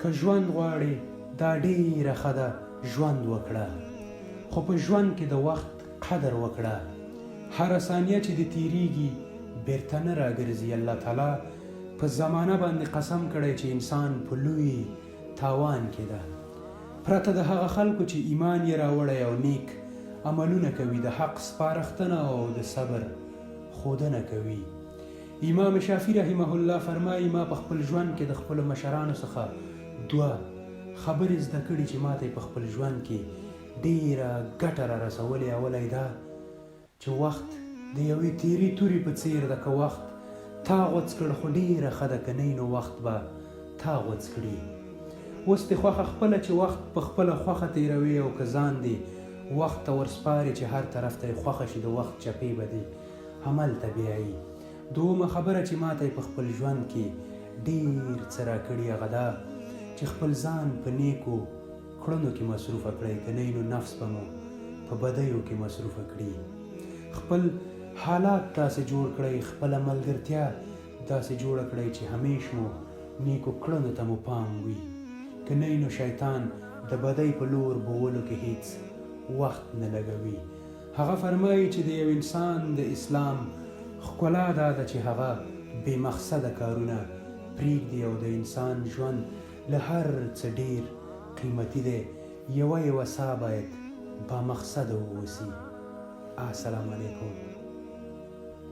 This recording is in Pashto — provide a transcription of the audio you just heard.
که ژوند غواړې دا ډېره ښه ده ژوند وکړه، خو په ژوند کې د وخت قدر وکړه. هره ثانیه چې دې تیریږي بیرته نه راګرځي. الله تعالی په زمانه باندې قسم کړی چې انسان په لوی تاوان کې ده، پرته د هغه خلکو چې ایمان یې راوړی او نیک عملونه کوي، د حق سپارښتنه او د صبر ښودنه کوي. امام شافعي رحمه الله فرمایي ما په خپل ژوند کې د خپلو مشرانو څخه 2 خبرې زده کړي چې ماته په خپل ژوند کې ډېره ګټه را رسولې. اولی دا چې وخت د یوې تیرې تورې په څیر ده، که وخت تا غوڅ کړ خو ډېره ښه ده، که نه نو وخت به تا غوڅ کړي. اوس دې خوښه خپله چې وخت په خپله خوښه تېروي، او که ځان دې وخت ته ورسپاري چې هر طرف ته یې خوښه شي، د وخت چپې به دې هملته بیایي. دومه خبره چې ماته په خپل ژوند کې ډېر څه راکړي هغه دا چې خپل ځان په نیکو کړنو کې مصروفه کړئ، که نه نو نفس به مو په بدیو کې مصروفه کړي. خپل حالات داسې جوړ کړئ، خپله ملګرتیا داسې جوړه کړئ چې همیش مو نیکو کړنو ته مو پام وي، که نه نو شیطان د بدۍ په لور بولو کې هیڅ وخت نه لګوي. هغه فرمایي چې د یو انسان د اسلام ښکلا دا ده چې هغه بې مقصده کارونه پرېږدي، او د انسان ژوند له هر څه ډېر قیمتي دی. یوه ساه باید با مقصده واوسي. السلام علیکم.